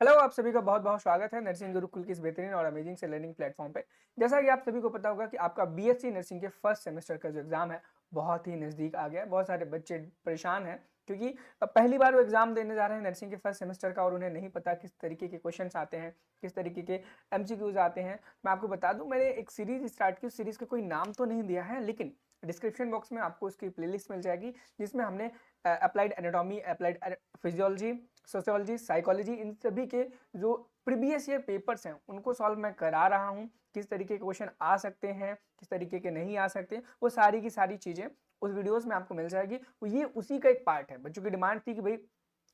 Hello, आप सभी का बहुत-बहुत स्वागत है नर्सिंग गुरुकुल की इस बेहतरीन और अमेजिंग से लर्निंग प्लेटफॉर्म पे। जैसा कि आप सभी को पता होगा कि आपका बीएससी नर्सिंग के फर्स्ट सेमेस्टर का जो एग्ज़ाम है, बहुत ही नज़दीक आ गया है। बहुत सारे बच्चे परेशान हैं क्योंकि पहली बार वो एग्ज़ाम देने जा रहे हैं नर्सिंग के फर्स्ट सेमेस्टर का और उन्हें नहीं पता किस तरीके के क्वेश्चन्स आते हैं, किस तरीके के एमसीक्यूज़ आते हैं। मैं आपको बता दूँ, मैंने एक सीरीज़ स्टार्ट की, उस सीरीज़ का कोई नाम तो नहीं दिया है, लेकिन डिस्क्रिप्शन बॉक्स में आपको उसकी प्लेलिस्ट मिल जाएगी, जिसमें हमने applied anatomy, applied physiology, sociology, psychology, इन सभी के जो प्रीवियस ईयर पेपर्स हैं उनको सॉल्व मैं करा रहा हूँ। किस तरीके के क्वेश्चन आ सकते हैं, किस तरीके के नहीं आ सकते, वो सारी की सारी चीज़ें उस वीडियोस में आपको मिल जाएगी। ये उसी का एक पार्ट है। बच्चों की डिमांड थी कि भाई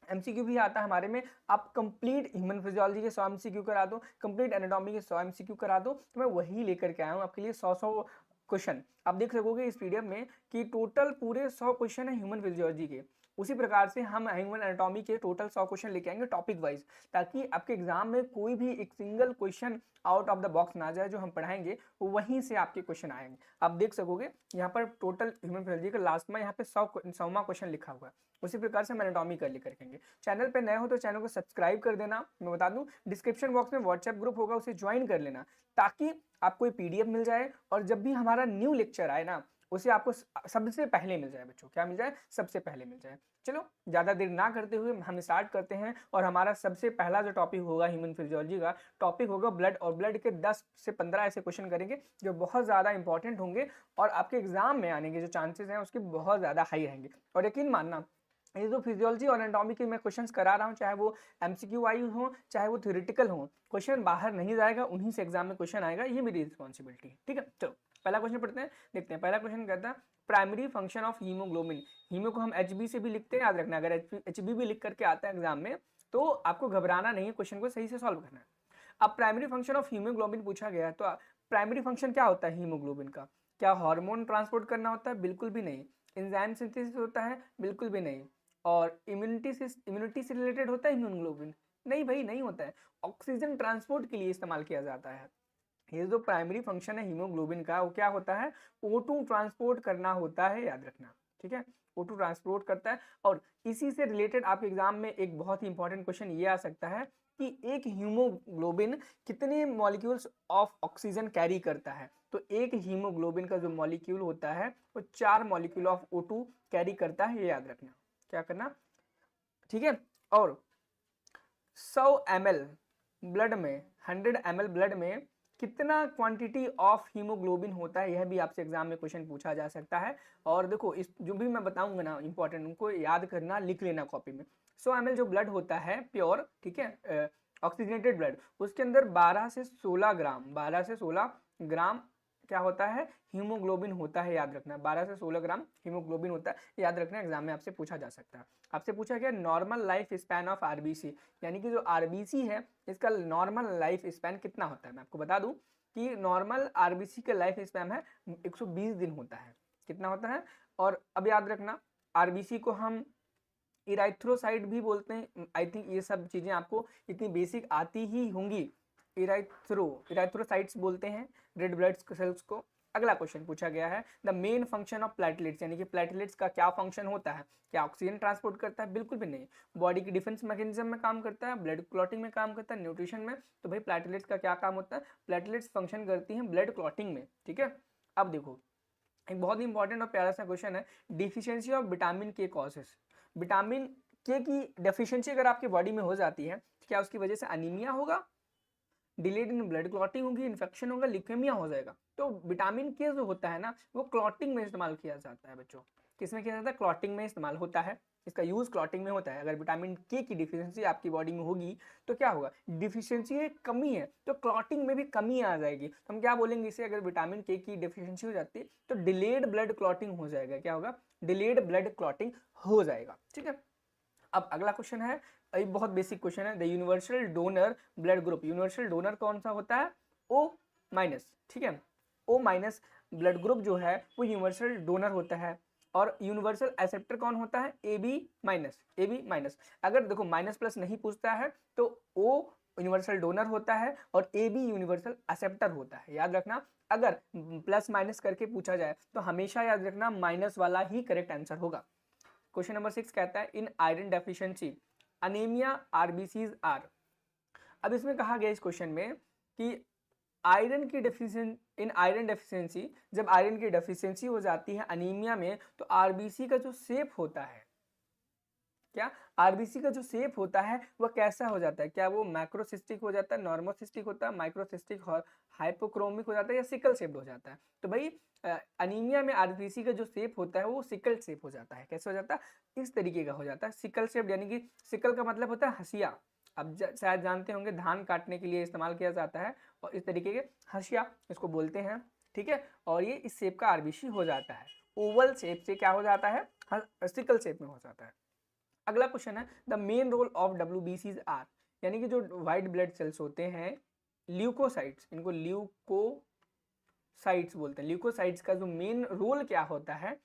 एमसीक्यू भी आता है हमारे में, आप कंप्लीट ह्यूमन फिजियोलॉजी के 100 एमसीक्यू करा दो, कंप्लीट एनाटॉमी के 100 एमसीक्यू करा दो। तो मैं वही लेकर के आया हूँ आपके लिए 100 क्वेश्चन। आप देख सकोगे इस पीडीएफ में कि टोटल पूरे 100 क्वेश्चन है ह्यूमन फिजियोलॉजी के। उसी प्रकार से हम ह्यूमन एनाटॉमी के टोटल 100 क्वेश्चन लेके आएंगे टॉपिक वाइज, ताकि आपके एग्जाम में कोई भी एक single question out of the box ना जाए। जो हम पढ़ाएंगे वो वहीं से आपके क्वेश्चन आएंगे। आप देख सकोगे यहाँ पर टोटल ह्यूमन फिजियोलॉजी का लास्ट में यहाँ पे 100वां क्वेश्चन लिखा हुआ है। उसी प्रकार से हम एनाटॉमी कर लेकर के चैनल पे नए हो तो चैनल को सब्सक्राइब कर देना। मैं बता दूं, डिस्क्रिप्शन बॉक्स में व्हाट्सएप ग्रुप होगा, उसे ज्वाइन कर लेना, ताकि आपको पीडीएफ मिल जाए और जब भी हमारा न्यू लेक्चर आए ना, उसे आपको सबसे पहले मिल जाए। बच्चों क्या मिल जाए? सबसे पहले मिल जाए। चलो ज्यादा देर ना करते हुए हम स्टार्ट करते हैं। और हमारा सबसे पहला जो टॉपिक होगा ह्यूमन फिजियोलॉजी का टॉपिक होगा ब्लड। और ब्लड के 10 से 15 ऐसे क्वेश्चन करेंगे जो बहुत ज्यादा इंपॉर्टेंट होंगे और आपके एग्जाम में आने के जो चांसेस हैं उसके बहुत ज्यादा हाई रहेंगे। और यकीन मानना, ये जो फिजियोलॉजी और एनाटॉमी के मैं क्वेश्चंस करा रहा हूँ, चाहे वो एमसीक्यू वाइज हो चाहे वो थ्योरेटिकल हो, क्वेश्चन बाहर नहीं जाएगा, उन्हीं से एग्जाम में क्वेश्चन आएगा। ये मेरी रिस्पॉन्सिबिलिटी है। ठीक है, चलो पहला क्वेश्चन पढ़ते हैं, देखते हैं। पहला क्वेश्चन कहता है primary function of haemoglobin. Haemo को हम एचबी से भी लिखते हैं, याद रखना। अगर एचबी भी लिख करके आता है एग्जाम में तो आपको घबराना नहीं है, क्वेश्चन को सही से सॉल्व करना है। अब प्राइमरी फंक्शन ऑफ हीमोग्लोबिन पूछा गया है, तो प्राइमरी फंक्शन क्या होता है हीमोग्लोबिन का? क्या हार्मोन ट्रांसपोर्ट करना होता है? बिल्कुल भी नहीं। एंजाइम सिंथेसिस होता है? बिल्कुल भी नहीं। और इम्यूनिटी से रिलेटेड होता है हीमोग्लोबिन? नहीं भाई, नहीं होता है। ऑक्सीजन ट्रांसपोर्ट के लिए इस्तेमाल किया जाता है। ये जो प्राइमरी फंक्शन है हीमोग्लोबिन का, वो क्या होता है? O2 ट्रांसपोर्ट करना होता है, याद रखना। ठीक है, O2 ट्रांसपोर्ट करता है। और इसी से रिलेटेड आपके एग्जाम में एक बहुत ही इंपॉर्टेंट क्वेश्चन ये आ सकता है कि एक हीमोग्लोबिन कितने मॉलिक्यूल्स ऑफ ऑक्सीजन कैरी करता है? तो एक हीमोग्लोबिन का जो मॉलिक्यूल होता है वो 4 मॉलिक्यूल ऑफ O2 कैरी करता है, ये याद रखना। क्या करना? ठीक है। और 100 ml ब्लड में, 100 ml ब्लड में कितना क्वांटिटी ऑफ हीमोग्लोबिन होता है? यह भी आपसे एग्जाम में क्वेश्चन पूछा जा सकता है। और देखो, इस जो भी मैं बताऊंगा ना इंपॉर्टेंट, उनको याद करना, लिख लेना कॉपी में। 100 ml जो ब्लड होता है प्योर, ठीक है, ऑक्सीजनेटेड ब्लड, उसके अंदर 12 से 16 ग्राम क्या होता है? हीमोग्लोबिन होता है, याद रखना। 12 से 16 ग्राम हीमोग्लोबिन होता है, याद रखना। एग्जाम में आपसे पूछा जा सकता है। आपसे पूछा गया normal life span of RBC, यानी कि जो आरबीसी है इसका नॉर्मल लाइफ स्पैन कितना होता है? मैं आपको बता दूं कि नॉर्मल आरबीसी का लाइफ स्पैन है 120 दिन होता है। कितना होता है? और अब याद रखना, आरबीसी को हम इराइथ्रोसाइट भी बोलते हैं। आई थिंक ये सब चीजें आपको इतनी बेसिक आती ही होंगी। इराइथ्रोसाइट्स बोलते हैं रेड ब्लड सेल्स को। अगला क्वेश्चन पूछा गया है the main function of platelets, यानी कि प्लेटलेट्स का क्या फंक्शन होता है? क्या ऑक्सीजन ट्रांसपोर्ट करता है? बिल्कुल भी नहीं। बॉडी की डिफेंस मैकेनिज्म में काम करता है, ब्लड क्लॉटिंग में काम करता है, न्यूट्रिशन में। तो भाई प्लेटलेट्स का क्या काम होता है? प्लेटलेट्स फंक्शन करती हैं ब्लड क्लॉटिंग में। ठीक है। अब देखो, एक बहुत ही इंपॉर्टेंट और प्यारा सा क्वेश्चन है, डिफिशियंसी ऑफ विटामिन के कॉजेस। विटामिन के की डेफिशिएंसी अगर आपकी बॉडी में हो जाती है, क्या उसकी वजह से अनीमिया होगा, डिलेड इन ब्लड क्लॉटिंग होगी, इन्फेक्शन होगा, ल्यूकेमिया हो जाएगा? तो विटामिन के जो होता है ना, वो क्लॉटिंग में इस्तेमाल किया जाता है बच्चों। किसमें किया जाता है? क्लॉटिंग में इस्तेमाल होता है। इसका यूज क्लॉटिंग में होता है। अगर विटामिन के की डिफिशियंसी आपकी बॉडी में होगी तो क्या होगा? डिफिशियंसी है, कमी है, तो क्लॉटिंग में भी कमी आ जाएगी। तो हम क्या बोलेंगे इसे? अगर विटामिन के की डिफिशियंसी हो जाती है तो डिलेड ब्लड क्लॉटिंग हो जाएगा। क्या होगा? डिलेड ब्लड क्लॉटिंग हो जाएगा। ठीक है। अब अगला क्वेश्चन है, एक बहुत बेसिक क्वेश्चन है, the universal donor blood group. Universal donor कौन सा होता है? O minus. ठीक है, ओ माइनस ब्लड ग्रुप जो है वो यूनिवर्सल डोनर होता है। और यूनिवर्सल एक्सेप्टर कौन होता है? A B minus. A B minus. अगर देखो माइनस प्लस नहीं पूछता है तो ओ यूनिवर्सल डोनर होता है और ए बी यूनिवर्सल एक्सेप्टर होता है, याद रखना। अगर प्लस माइनस करके पूछा जाए तो हमेशा याद रखना माइनस वाला ही करेक्ट आंसर होगा। क्वेश्चन नंबर 6 कहता है in iron deficiency anaemia RBCs are. अब इसमें कहा गया इस क्वेश्चन में कि आयरन की डेफिशिएंसी, इन आयरन डेफिशिएंसी, जब आयरन की डेफिशिएंसी हो जाती है अनीमिया में, तो आरबीसी का जो शेप होता है, क्या आरबीसी का जो शेप होता है वह कैसा हो जाता है? क्या वो मैक्रोसिस्टिक हो जाता है, नॉर्मोसिस्टिक होता है, माइक्रोसिस्टिक, हाइपोक्रोमिक हो जाता है, या सिकल शेप्ड हो जाता है? तो भाई अनीमिया में आरबीसी का जो शेप होता है वो सिकल शेप हो जाता है। कैसे हो जाता है? इस तरीके का हो जाता है, सिकल शेप, यानी कि सिकल का मतलब होता है हसिया। अब शायद जानते होंगे धान काटने के लिए इस्तेमाल किया जाता है, और इस तरीके के हसिया इसको बोलते हैं, ठीक है। और ये इस शेप का आरबीसी हो जाता है, ओवल शेप से क्या हो जाता है, सिकल शेप में हो जाता है। अगला क्वेश्चन है द मेन रोल ऑफ डब्ल्यूबीसीज आर, यानी कि जो व्हाइट ब्लड सेल्स होते हैं ल्यूकोसाइट्स, इनको ल्यूकोसाइट्स बोलते हैं। ल्यूकोसाइट्स का जो मेन रोल क्या होता है,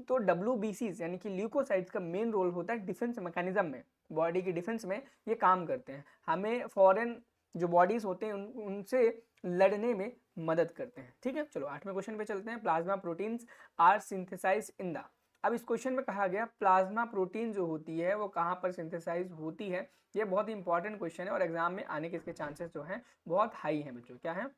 तो डब्ल्यूबीसीज यानी कि ल्यूकोसाइट्स का मेन रोल होता है डिफेंस मैकेनिज्म में, बॉडी की डिफेंस में ये काम करते हैं, हमें फॉरेन जो बॉडीज होते हैं उनसे लड़ने में मदद करते हैं, ठीक है। चलो 8वें क्वेश्चन पे चलते हैं। Plasma proteins are synthesised in the, अब इस क्वेश्चन में कहा गया प्लाज्मा प्रोटीन जो होती है वो कहाँ पर सिंथेसाइज होती है। ये बहुत ही इंपॉर्टेंट क्वेश्चन है और एग्जाम में आने के इसके चांसेस जो हैं बहुत हाई हैं बच्चों। क्या है?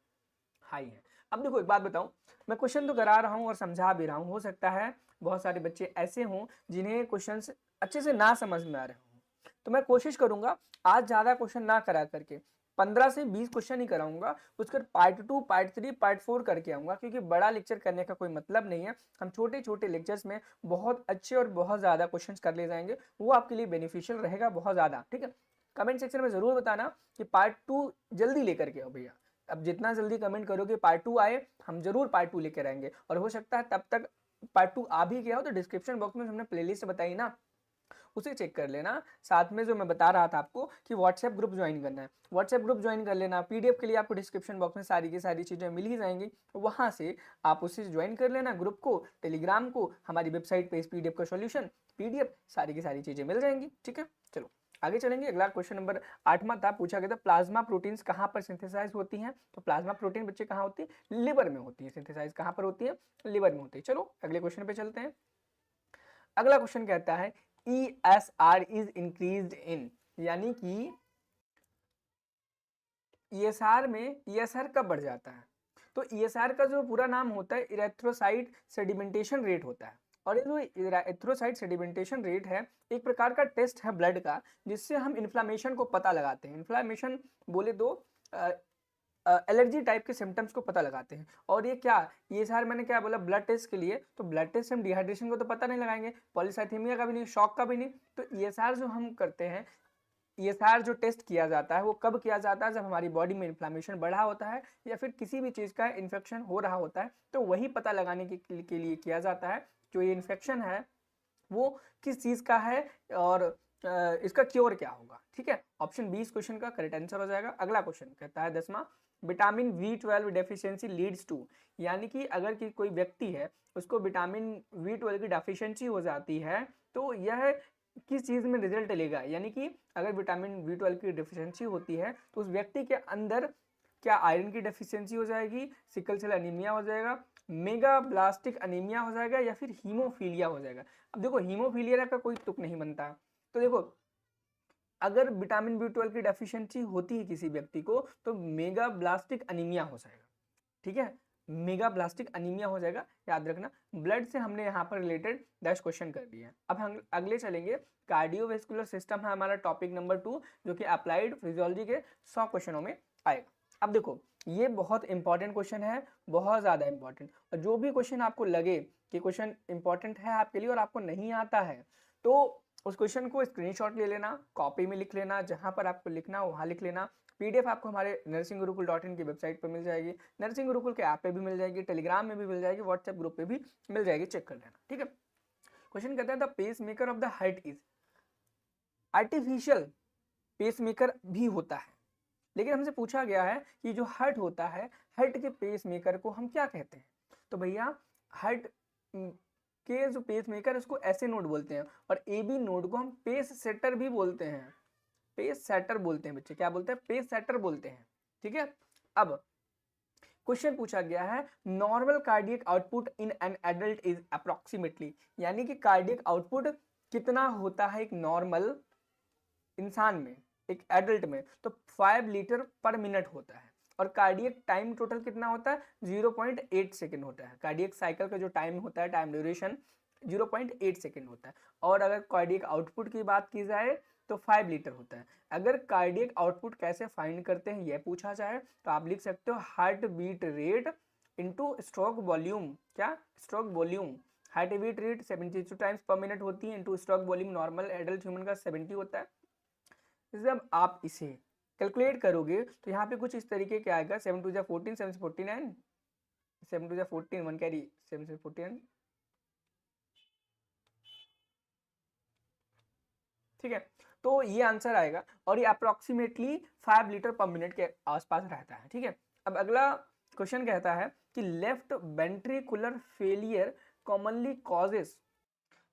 हाई है। अब देखो एक बात बताऊं, मैं क्वेश्चन तो करा रहा हूं और समझा भी रहा हूं, हो सकता है बहुत सारे बच्चे ऐसे हों जिन्हें क्वेश्चन अच्छे से ना समझ में आ रहे हों, तो मैं कोशिश करूंगा आज ज्यादा क्वेश्चन ना करा करके 15 से 20 क्वेश्चन ही कराऊंगा, उसके बाद पार्ट 2, पार्ट 3, पार्ट 4 करके आऊंगा, क्योंकि बड़ा लेक्चर करने का कोई मतलब नहीं है। हम छोटे छोटे लेक्चर्स में बहुत अच्छे और बहुत ज्यादा क्वेश्चंस कर ले जाएंगे, वो आपके लिए बेनिफिशियल रहेगा बहुत ज्यादा, ठीक है। कमेंट सेक्शन में जरूर बताना कि पार्ट 2 जल्दी लेकर के आओ भैया। अब जितना जल्दी कमेंट करोगे पार्ट 2 आए, हम जरूर पार्ट 2 लेकर आएंगे, और हो सकता है तब तक पार्ट 2 आ भी गया हो तो डिस्क्रिप्शन बॉक्स में हमने प्लेलिस्ट बताई ना, उसे चेक कर लेना। साथ में जो मैं बता रहा था आपको कि व्हाट्सएप ग्रुप ज्वाइन करना है, व्हाट्सएप ग्रुप ज्वाइन कर लेना। पीडीएफ के लिए आपको डिस्क्रिप्शन बॉक्स में सारी की सारी चीज़ें मिल ही जाएंगी, वहाँ से आप उसे ज्वाइन कर लेना, ग्रुप को, टेलीग्राम को, हमारी वेबसाइट पे इस पीडीएफ का सॉल्यूशन, पीडीएफ, सारी की सारी चीज़ें मिल जाएंगी, ठीक है। चलो आगे चलेंगे। अगला क्वेश्चन नंबर 8वां था, पूछा गया था प्लाज्मा प्रोटीन्स कहाँ पर सिंथेसाइज होती हैं। तो प्लाज्मा प्रोटीन बच्चे कहाँ होती है? लिवर में होती है। सिंथेसाइज कहाँ पर होती है? लिवर में होती है। चलो अगले क्वेश्चन पे चलते हैं। अगला क्वेश्चन कहता है ESR इज इंक्रीज्ड इन, यानी कि ESR में ESR कब बढ़ जाता है? तो ESR का जो पूरा नाम होता है इरेथ्रोसाइट सेडिमेंटेशन रेट होता है, और ये जो इरेथ्रोसाइट सेडिमेंटेशन रेट है एक प्रकार का टेस्ट है ब्लड का, जिससे हम इन्फ्लामेशन को पता लगाते हैं। इन्फ्लामेशन बोले तो एलर्जी टाइप के सिम्टम्स को पता लगाते हैं। और ये क्या, ये सारे मैंने क्या बोला, ब्लड टेस्ट के लिए, तो ब्लड टेस्ट से हम डिहाइड्रेशन को तो पता नहीं लगाएंगे, पॉलीसाइथेमिया का भी नहीं, शॉक का भी नहीं। तो ESR जो हम करते हैं, ESR जो टेस्ट किया जाता है वो कब किया जाता है? जब हमारी बॉडी में इन्फ्लामेशन बढ़ा होता है या फिर किसी भी चीज़ का इन्फेक्शन हो रहा होता है, तो वही पता लगाने के लिए किया जाता है जो ये इन्फेक्शन है वो किस चीज़ का है और इसका क्योर क्या होगा, ठीक है। ऑप्शन 20 क्वेश्चन का करेक्ट आंसर हो जाएगा। अगला क्वेश्चन कहता है 10वां, vitamin B12 deficiency leads to, यानी कि अगर कि कोई व्यक्ति है उसको विटामिन B12 की डेफिशिएंसी हो जाती है तो यह किस चीज़ में रिजल्ट लेगा, यानी कि अगर विटामिन B12 की डेफिशिएंसी होती है तो उस व्यक्ति के अंदर क्या आयरन की डेफिशिएंसी हो जाएगी, सिकल सेल अनीमिया हो जाएगा, मेगा ब्लास्टिक अनीमिया हो जाएगा, या फिर हीमोफीलिया हो जाएगा। अब देखो हीमोफीलिया का कोई तुक नहीं बनता, तो देखो अगर विटामिन B12 की डेफिशिएंसी होती है किसी व्यक्ति को तो मेगा ब्लास्टिक अनीमिया हो जाएगा, ठीक है। मेगा ब्लास्टिक अनीमिया हो जाएगा, याद रखना। ब्लड से हमने यहाँ पर रिलेटेड 10 क्वेश्चन कर दिए हैं। अब हम अगले चलेंगे, कार्डियोवेस्कुलर सिस्टम है हमारा टॉपिक नंबर 2, जो कि अप्लाइड फिजियोलॉजी के 100 क्वेश्चनों में आएगा। अब देखो ये बहुत इंपॉर्टेंट क्वेश्चन है, बहुत ज़्यादा इंपॉर्टेंट, और जो भी क्वेश्चन आपको लगे कि क्वेश्चन इंपॉर्टेंट है आपके लिए और आपको नहीं आता है, तो उस क्वेश्चन को स्क्रीनशॉट ले लेना, कॉपी में लिख लेना, जहाँ पर आपको लिखना हो वहाँ लिख लेना। पीडीएफ आपको हमारे nursinggurukull.in की वेबसाइट पर मिल जाएगी, नर्सिंग गुरुकुल के ऐप पे भी मिल जाएगी, टेलीग्राम में भी मिल जाएगी, व्हाट्सएप ग्रुप पे भी मिल जाएगी, चेक कर लेना, ठीक है। क्वेश्चन कहता है the pacemaker of the heart is, artificial pacemaker भी होता है, लेकिन हमसे पूछा गया है कि जो हार्ट होता है, हार्ट के पेस मेकर को हम क्या कहते हैं? तो भैया हार्ट के जो पेस मेकर उसको ऐसे नोड बोलते हैं, और AB नोड को हम पेस सेटर भी बोलते हैं, पेस सेटर बोलते हैं बच्चे, क्या बोलते हैं? पेस सेटर बोलते हैं, ठीक है। अब क्वेश्चन पूछा गया है normal cardiac output in an adult is approximately, यानी कि कार्डियक आउटपुट कितना होता है एक नॉर्मल इंसान में, एक एडल्ट में, तो 5 लीटर पर मिनट होता है। और कार्डियक टाइम टोटल कितना होता है, 0.8 सेकेंड होता है। कार्डियक साइकिल का जो टाइम होता है, टाइम ड्यूरेशन 0.8 सेकेंड होता है। और अगर कार्डियक आउटपुट की बात की जाए तो 5 लीटर होता है। अगर कार्डियक आउटपुट कैसे फाइंड करते हैं यह पूछा जाए तो आप लिख सकते हो heart beat rate into stroke volume. क्या, stroke volume. Heart beat rate 72 times per minute होती है, into stroke volume normal adult human का 70 होता है। जब आप इसे कैलकुलेट करोगे तो यहाँ पे कुछ इस तरीके के आएगा, 7 2 जा 14, 7 से 49, 7 2 जा 14, 1 कैरी 7 से 49, ठीक है। तो ये आंसर आएगा और ये अप्रोक्सीमेटली 5 लीटर पर मिनट के आसपास रहता है, ठीक है। अब अगला क्वेश्चन कहता है कि left ventricular failure commonly causes.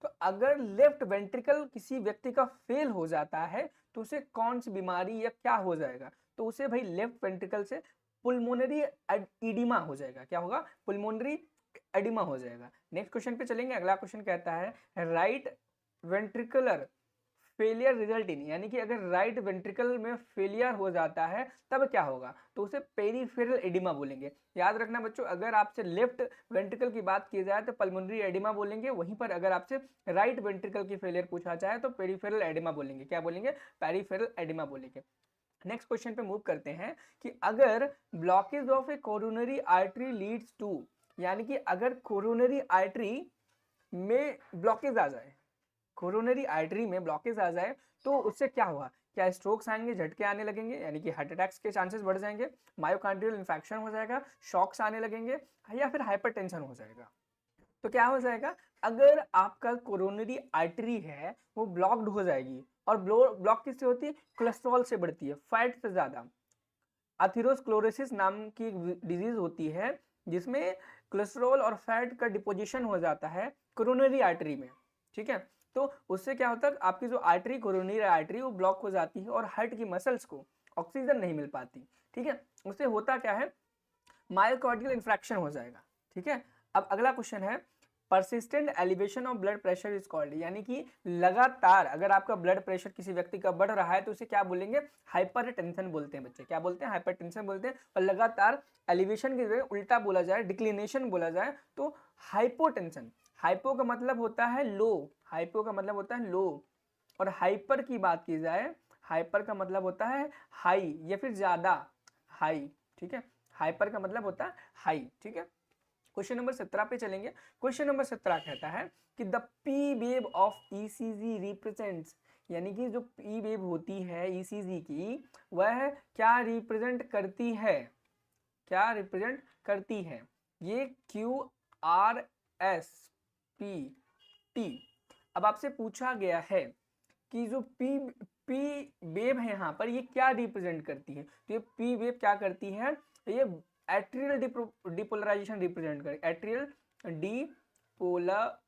तो अगर लेफ्ट वेंट्रिकल किसी व्यक्ति का फेल हो जाता है तो उसे कौन सी बीमारी या क्या हो जाएगा, तो उसे भाई लेफ्ट वेंट्रिकल से पुल्मोनरी एडिमा हो जाएगा। क्या होगा, पुल्मोनरी एडिमा हो जाएगा। नेक्स्ट क्वेश्चन पे चलेंगे। अगला क्वेश्चन कहता है right ventricular failure result in, यानी कि अगर राइट वेंट्रिकल में फेलियर हो जाता है तब क्या होगा, तो उसे पेरीफेरल एडिमा बोलेंगे। याद रखना बच्चों, अगर आपसे लेफ्ट वेंट्रिकल की बात की जाए तो पल्मोनरी एडिमा बोलेंगे, वहीं पर अगर आपसे राइट वेंट्रिकल की फेलियर पूछा जाए तो पेरीफेरल एडिमा बोलेंगे। क्या बोलेंगे, पेरीफेरल एडिमा बोलेंगे। नेक्स्ट क्वेश्चन पे मूव करते हैं कि अगर blockage of a coronary artery leads to, यानी कि अगर कोरोनरी आर्टरी में ब्लॉकेज आ जाए, कोरोनरी आर्टरी में ब्लॉकेज आ जाए तो उससे क्या हुआ, क्या स्ट्रोक्स आएंगे, झटके आने लगेंगे, यानी कि हार्ट अटैक्स के चांसेस बढ़ जाएंगे, मायोकार्डियल इन्फेक्शन हो जाएगा, शॉक्स आने लगेंगे, या फिर हाइपरटेंशन हो जाएगा। तो क्या हो जाएगा, अगर आपका कोरोनरी आर्टरी है वो ब्लॉक्ड हो जाएगी। और ब्लॉक किससे होती है, कोलेस्ट्रॉल से बढ़ती है, फैट से ज्यादा। अथेरोस्क्लेरोसिस नाम की एक डिजीज होती है जिसमें कोलेस्ट्रॉल और फैट का डिपोजिशन हो जाता है कोरोनरी आर्टरी में, ठीक है। तो उससे क्या होता है, आपकी जो आर्टरी, कोरोनरी आर्टरी, वो ब्लॉक हो जाती है और हार्ट की मसल्स को ऑक्सीजन नहीं मिल पाती, ठीक है। उससे होता क्या है, मायोकार्डियल इन्फ्रैक्शन हो जाएगा, ठीक है। अब अगला क्वेश्चन है persistent elevation of blood pressure is called, यानी कि लगातार अगर आपका ब्लड प्रेशर किसी व्यक्ति का बढ़ रहा है तो उसे क्या बोलेंगे, हाइपरटेंशन बोलते हैं बच्चे। क्या बोलते हैं, हाइपरटेंशन बोलते हैं। और लगातार एलिवेशन की जगह उल्टा बोला जाए, डिक्लिनेशन बोला जाए तो हाइपोटेंशन। हाइपो का मतलब होता है लो, हाइपो का मतलब होता है लो, और हाइपर की बात की जाए, हाइपर का मतलब होता है हाई या फिर ज्यादा, हाई, ठीक है। हाइपर का मतलब होता है हाई, ठीक है। क्वेश्चन नंबर 17 पे चलेंगे। क्वेश्चन नंबर 17 कहता है कि the P wave of ECG represents, यानी कि जो पी वेव होती है ईसीजी की, वह क्या रिप्रेजेंट करती है, क्या रिप्रेजेंट करती है। ये Q R S P T. अब आपसे पूछा गया है कि जो पी पी वेव है यहाँ पर ये क्या रिप्रेजेंट करती है, तो ये पी वेव क्या करती है, ये एट्रियल डिपोलराइजेशन रिप्रेजेंट कर, एट्रियल डिपोलराइजेशन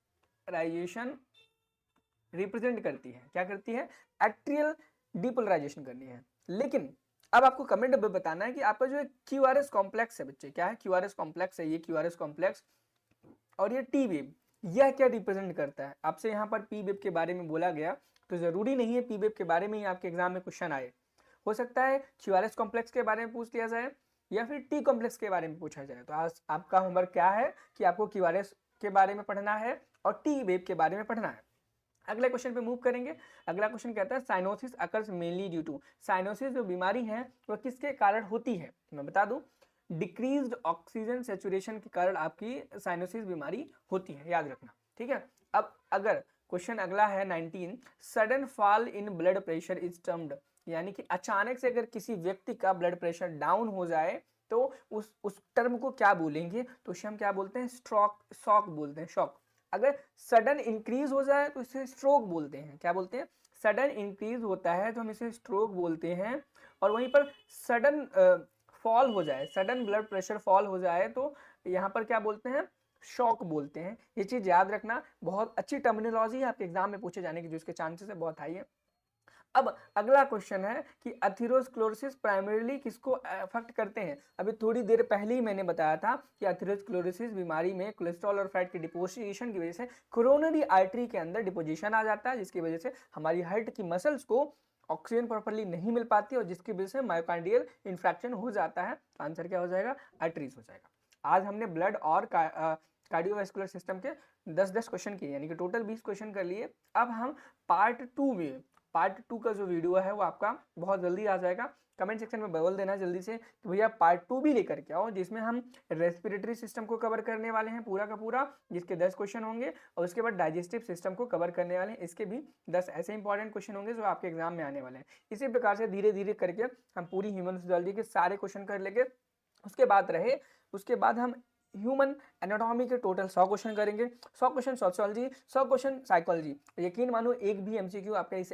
रिप्रेजेंट करती है। क्या करती है, एट्रियल डिपोलराइजेशन करनी है। लेकिन अब आपको कमेंट में बताना है कि आपका जो क्यूआरएस कॉम्प्लेक्स है बच्चे, क्या है, क्यूआरएस कॉम्प्लेक्स है, ये क्यूआरएस कॉम्प्लेक्स और ये टी वेव, यह क्या रिप्रेजेंट करता है। आपसे यहाँ पर पी वेव के बारे में बोला गया तो जरूरी नहीं है पी वेव के बारे में ही आपके एग्जाम में क्वेश्चन आए, हो सकता है क्यूआरएस कॉम्प्लेक्स के बारे में पूछ लिया जाए या फिर टी कॉम्प्लेक्स के बारे में पूछा जाए। तो आज आपका होमवर्क क्या है कि आपको क्यूआरएस के बारे में पढ़ना है और टी वेव के बारे में पढ़ना है। अगले क्वेश्चन पे मूव करेंगे। अगला क्वेश्चन कहता है cyanosis occurs mainly due to, cyanosis जो बीमारी है वह किसके कारण होती है, मैं बता दूं डिक्रीज्ड ऑक्सीजन सेचुरेशन के कारण आपकी साइनोसिस बीमारी होती है, याद रखना, ठीक है। अब अगर क्वेश्चन अगला है 19, sudden fall in blood pressure is termed, यानी कि अचानक से अगर किसी व्यक्ति का ब्लड प्रेशर डाउन हो जाए तो उस टर्म को क्या बोलेंगे, तो उसे हम क्या बोलते हैं, स्ट्रोक, शॉक बोलते हैं, शॉक। अगर सडन इंक्रीज हो जाए तो इसे स्ट्रोक बोलते हैं। क्या बोलते हैं, सडन इंक्रीज होता है तो हम इसे स्ट्रोक बोलते हैं। और वहीं पर सडन फॉल हो जाए, सडन ब्लड प्रेशर फॉल हो जाए तो यहाँ पर क्या बोलते हैं, शॉक बोलते हैं। ये चीज याद रखना, बहुत अच्छी टर्मिनोलॉजी है, आपके एग्जाम में पूछे जाने की जो इसके चांसेस है बहुत हाई है। अब अगला क्वेश्चन है कि अथेरोस्क्लेरोसिस प्राइमरीली किसको अफेक्ट करते हैं। अभी थोड़ी देर पहले ही मैंने बताया था कि अथेरोस्क्लेरोसिस बीमारी में कोलेस्ट्रॉल और फैट के डिपोजिशन की वजह से कोरोनरी आर्टरी के अंदर डिपोजिशन आ जाता है, जिसकी वजह से हमारी हार्ट की मसल्स को ऑक्सीजन प्रॉपर्ली नहीं मिल पाती और जिसकी वजह से मायोकार्डियल इन्फ्रैक्शन हो जाता है। आंसर क्या हो जाएगा? आर्टरीज हो जाएगा। आज हमने ब्लड और कार्डियोवास्कुलर सिस्टम के 10-10 क्वेश्चन किए, यानी कि टोटल 20 क्वेश्चन कर लिए। अब हम पार्ट 2 में, पार्ट 2 का जो वीडियो है वो आपका बहुत जल्दी आ जाएगा। कमेंट सेक्शन में बोल देना जल्दी से कि भैया पार्ट 2 भी लेकर के आओ, जिसमें हम रेस्पिरेटरी सिस्टम को कवर करने वाले हैं पूरा का पूरा, जिसके 10 क्वेश्चन होंगे, और उसके बाद डाइजेस्टिव सिस्टम को कवर करने वाले हैं, इसके भी 10 ऐसे इंपॉर्टेंट क्वेश्चन होंगे जो आपके एग्जाम में आने वाले हैं। इसी प्रकार से धीरे धीरे करके हम पूरी ह्यूमन फिजियोलॉजी के सारे क्वेश्चन कर लेंगे। उसके बाद हम ह्यूमन एनाटॉमी के टोटल 100 क्वेश्चन करेंगे, 100 क्वेश्चन सोशियोलॉजी, 100 क्वेश्चन साइकोलॉजी। यकीन मानो एक भी एमसीक्यू आपका इस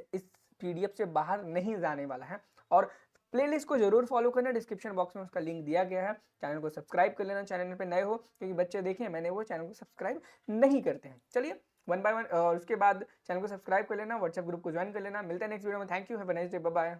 पीडीएफ से बाहर नहीं जाने वाला है। और प्लेलिस्ट को जरूर फॉलो करना, डिस्क्रिप्शन बॉक्स में उसका लिंक दिया गया है। चैनल को सब्सक्राइब कर लेना, चैनल पे नए हो, क्योंकि बच्चे देखें मैंने वो चैनल को सब्सक्राइब नहीं करते हैं। चलिए वन बाय वन, और उसके बाद चैनल को सब्सक्राइब कर लेना, व्हाट्सएप ग्रुप को ज्वाइन कर लेना। मिलते हैं नेक्स्ट वीडियो में। Thank you, have a nice day, bye bye.